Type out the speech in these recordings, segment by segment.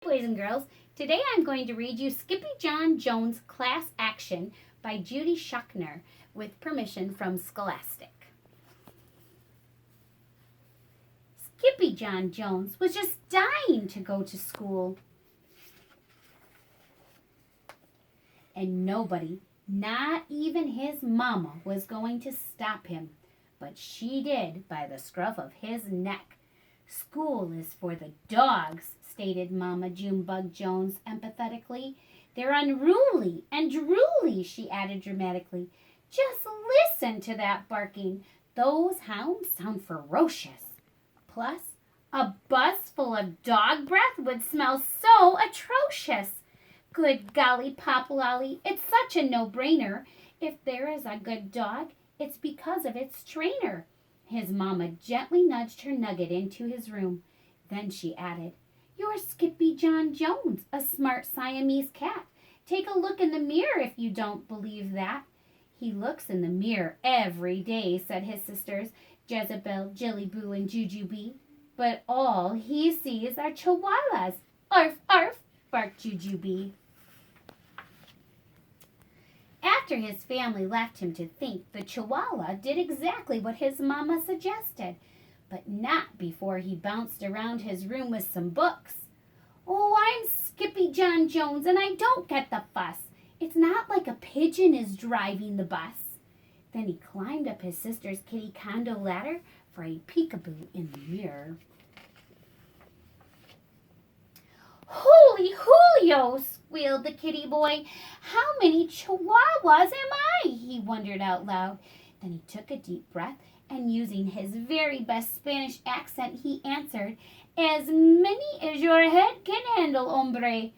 Boys and girls, today I'm going to read you SkippyjonJones Class Action by Judy Schuckner with permission from Scholastic. SkippyjonJones was just dying to go to school. And nobody, not even his mama, was going to stop him. But she did by the scruff of his neck. School is for the dogs, stated Mama Junebug Jones empathetically. They're unruly and drooly, she added dramatically. Just listen to that barking. Those hounds sound ferocious. Plus, a bus full of dog breath would smell so atrocious. Good golly, Pop Lolly, it's such a no-brainer. If there is a good dog, it's because of its trainer. His mama gently nudged her nugget into his room. Then she added, You're SkippyjonJones, a smart Siamese cat. Take a look in the mirror if you don't believe that. He looks in the mirror every day, said his sisters, Jezebel, Jillyboo, and Jujubee. But all he sees are chihuahuas. Arf, arf, barked Jujubee. After his family left him to think, the Chihuahua did exactly what his mama suggested, but not before he bounced around his room with some books. Oh, I'm SkippyjonJones, and I don't get the fuss. It's not like a pigeon is driving the bus. Then he climbed up his sister's kitty condo ladder for a peekaboo in the mirror. Holy Julio, squealed the kitty boy. How many chihuahuas am I? He wondered out loud. Then he took a deep breath and using his very best Spanish accent, he answered, As many as your head can handle, hombre.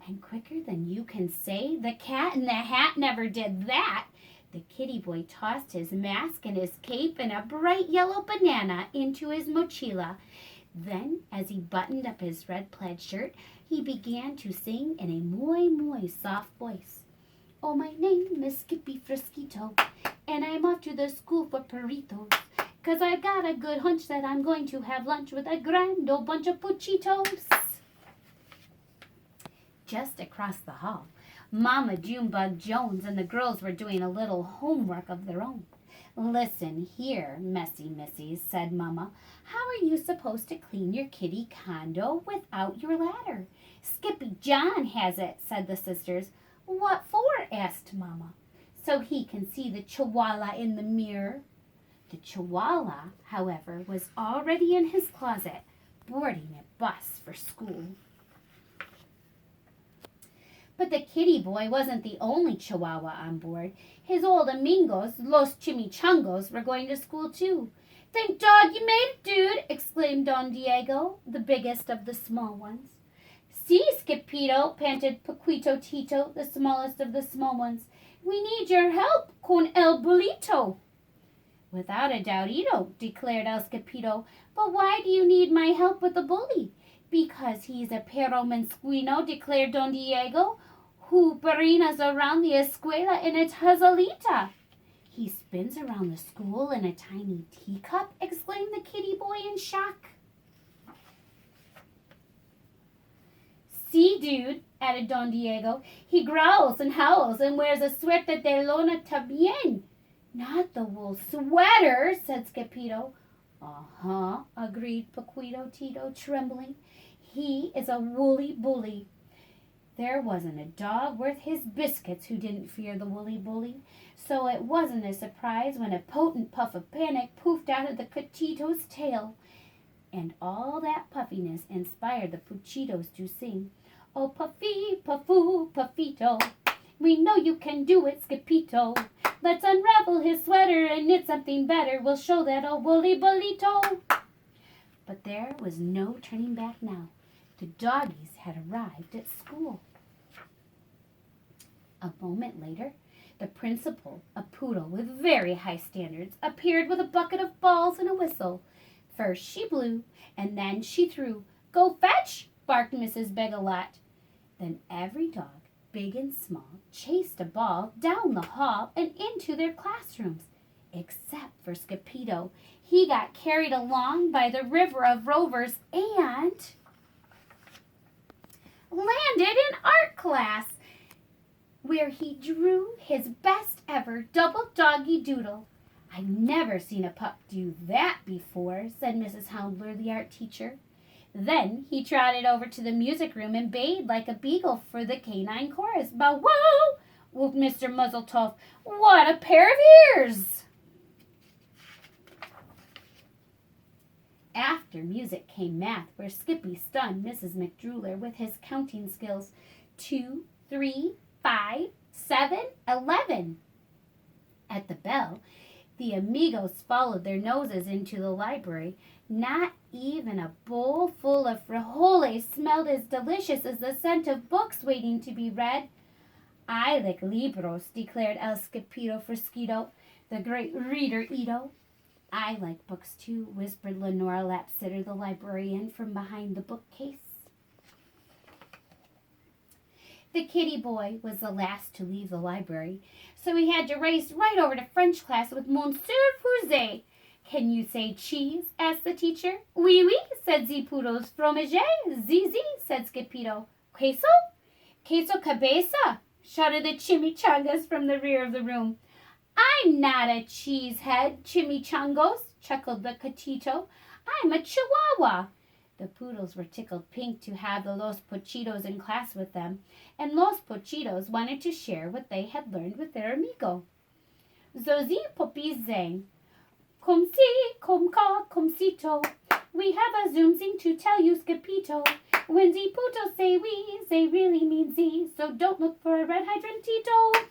And quicker than you can say, the cat in the hat never did that. The kitty boy tossed his mask and his cape and a bright yellow banana into his mochila. Then, as he buttoned up his red plaid shirt, he began to sing in a muy soft voice. Oh, my name is Skippy Frisquito, and I'm off to the school for burritos, 'cause I got a good hunch that I'm going to have lunch with a grand old bunch of puchitos. Just across the hall, Mama Junebug Jones and the girls were doing a little homework of their own. Listen here, messy missies, said Mama. How are you supposed to clean your kitty condo without your ladder? Skippy John has it, said the sisters. What for? Asked Mama. So he can see the chihuahua in the mirror. The chihuahua, however, was already in his closet, boarding a bus for school. But the kitty boy wasn't the only chihuahua on board. His old amigos, Los Chimichangos, were going to school too. Thank dog you made it, dude, exclaimed Don Diego, the biggest of the small ones. Si, Skipito, panted Paquito Tito, the smallest of the small ones. We need your help, con el bulito. Without a doubtito, declared El Skipito. But why do you need my help with the bully? Because he's a perro mensquino, declared Don Diego, who barinas around the escuela in a tazalita. He spins around the school in a tiny teacup, exclaimed the kitty boy in shock. See, dude, added Don Diego, he growls and howls and wears a suerte de lona también. Not the wool sweater, said Skipito. Uh-huh, agreed Paquito Tito, trembling. He is a woolly bully. There wasn't a dog worth his biscuits who didn't fear the woolly bully, so it wasn't a surprise when a potent puff of panic poofed out of the catito's tail. And all that puffiness inspired the puchitos to sing, Oh, puffy, puffu, puffito, we know you can do it, Skipito. Let's unravel his sweater and knit something better. We'll show that old woolly bullito. But there was no turning back now. The doggies had arrived at school. A moment later, the principal, a poodle with very high standards, appeared with a bucket of balls and a whistle. First she blew, and then she threw. Go fetch, barked Mrs. Begalot. Then every dog, big and small, chased a ball down the hall and into their classrooms, except for Skipito. He got carried along by the river of rovers and class where he drew his best ever double doggy doodle. I've never seen a pup do that before, said Mrs. Houndler, the art teacher. Then he trotted over to the music room and bayed like a beagle for the canine chorus. Bow wow! Whooped Mr. Muzzletoff. What a pair of ears! After music came math, where Skippy stunned Mrs. McDruler with his counting skills. 2, 3, 5, 7, 11. At the bell, the amigos followed their noses into the library. Not even a bowl full of frijoles smelled as delicious as the scent of books waiting to be read. I like libros, declared El Skippito Fresquito, the great reader Ito. I like books too, whispered Lenora Lapsitter, the librarian, from behind the bookcase. The kitty boy was the last to leave the library, so he had to race right over to French class with Monsieur Fusé. Can you say cheese? Asked the teacher. Oui, oui, said Ziputo's. Fromage? Zizi, said Skippito. Queso? Queso cabeza, shouted the chimichangas from the rear of the room. I'm not a cheesehead, chimichangos, chuckled the catito. I'm a chihuahua. The poodles were tickled pink to have the Los Pochitos in class with them, and Los Pochitos wanted to share what they had learned with their amigo. Zozi Poppies sang, Cum si, cum ca, cum cito. We have a zoom zing to tell you, Skippito. When Ziputo say we, they really mean Z, so don't look for a red hydrant, Tito.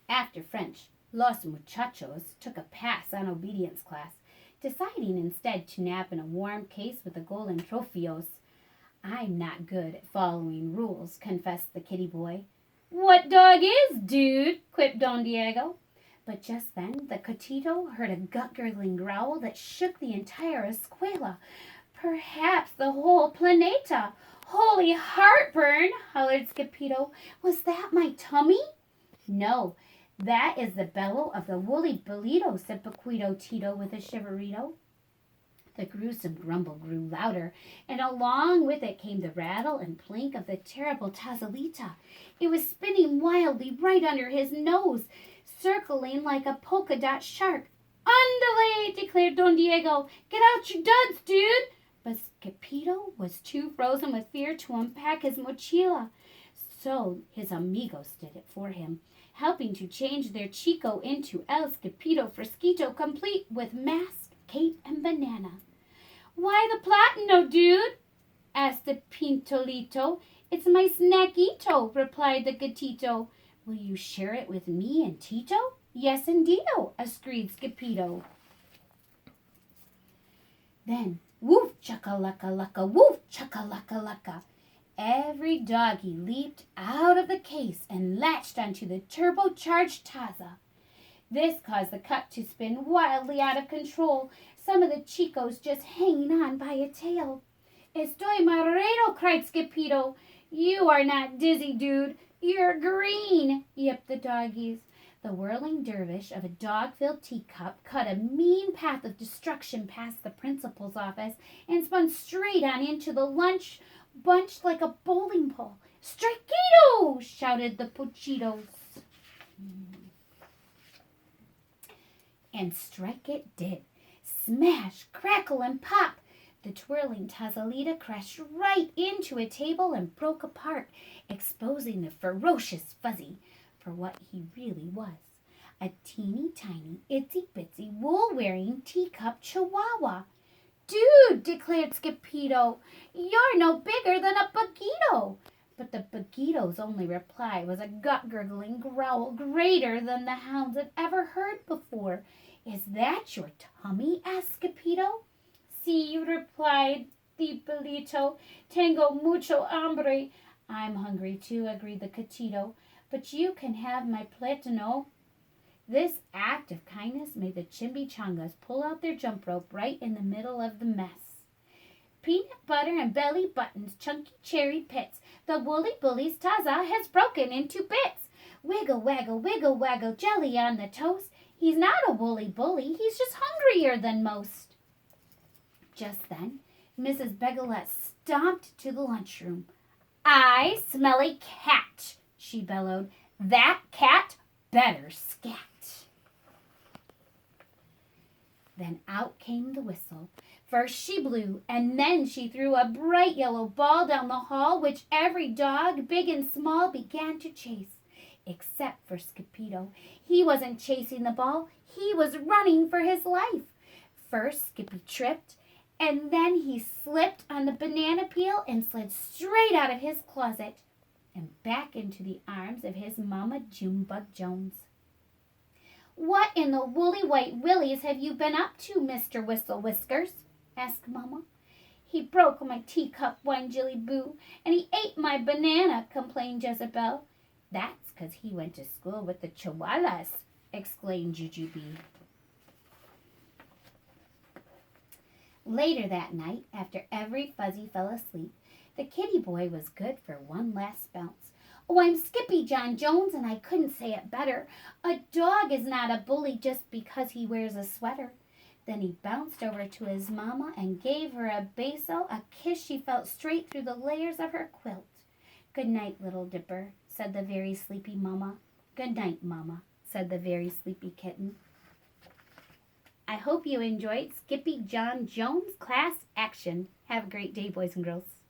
After French, Los Muchachos took a pass on obedience class, deciding instead to nap in a warm case with the golden trofios. I'm not good at following rules, confessed the kitty boy. What dog is, dude? Quipped Don Diego. But just then the catito heard a gut-gurgling growl that shook the entire escuela, perhaps the whole planeta. Holy heartburn, hollered Skippito. Was that my tummy? No, that is the bellow of the woolly bolito, said Paquito Tito with a shiverito. The gruesome grumble grew louder, and along with it came the rattle and plink of the terrible Tazalita. It was spinning wildly right under his nose, circling like a polka dot shark. Andale, declared Don Diego. Get out your duds, dude. But Skippito was too frozen with fear to unpack his mochila, so his amigos did it for him, helping to change their Chico into El Skippito Fresquito, complete with mask, cape, and banana. Why the platano, dude? Asked the Pintolito. It's my snackito, replied the gatito. Will you share it with me and Tito? Yes, indeedo, agreed Skippito. Then, woof, chaka-laka-laka, woof, chaka-laka-laka. Every doggy leaped out of the case and latched onto the turbocharged Taza. This caused the cup to spin wildly out of control, some of the chicos just hanging on by a tail. Estoy mareado, cried Skippito. You are not dizzy, dude. You're green, yipped the doggies. The whirling dervish of a dog-filled teacup cut a mean path of destruction past the principal's office and spun straight on into the lunch bunched like a bowling ball. Strikeito! Shouted the Pochitos. And strike it did. Smash, crackle, and pop. The twirling Tazalita crashed right into a table and broke apart, exposing the ferocious Fuzzy for what he really was. A teeny tiny, itsy bitsy, wool-wearing teacup chihuahua. Dude, declared Skippito, you're no bigger than a bagito. But the bagito's only reply was a gut-gurgling growl greater than the hounds had ever heard before. Is that your tummy? Asked Skippito. Si, replied the bolito. Tengo mucho hambre. I'm hungry too, agreed the catito. But you can have my platano. This act of kindness made the chimichangos pull out their jump rope right in the middle of the mess. Peanut butter and belly buttons, chunky cherry pits. The woolly bully's taza has broken into bits. Wiggle, waggle, jelly on the toast. He's not a woolly bully, he's just hungrier than most. Just then, Mrs. Beguilette stomped to the lunchroom. "I smell a cat," she bellowed. "That cat better scat." Then out came the whistle. First she blew, and then she threw a bright yellow ball down the hall, which every dog, big and small, began to chase, except for Skippito. He wasn't chasing the ball. He was running for his life. First Skippy tripped, and then he slipped on the banana peel and slid straight out of his closet and back into the arms of his Mama Junebug Jones. "What in the woolly white willies have you been up to, Mr. Whistle Whiskers?" asked Mama. "He broke my teacup," whined Jilly Boo, "and he ate my banana," complained Jezebel. "That's 'cause he went to school with the Chihuahuas," exclaimed Jujubee. Later that night, after every fuzzy fell asleep, the kitty boy was good for one last bounce. "Oh, I'm SkippyjonJones, and I couldn't say it better. A dog is not a bully just because he wears a sweater." Then he bounced over to his mama and gave her a beso, a kiss she felt straight through the layers of her quilt. "Good night, Little Dipper," said the very sleepy mama. "Good night, Mama," said the very sleepy kitten. I hope you enjoyed SkippyjonJones Class Action. Have a great day, boys and girls.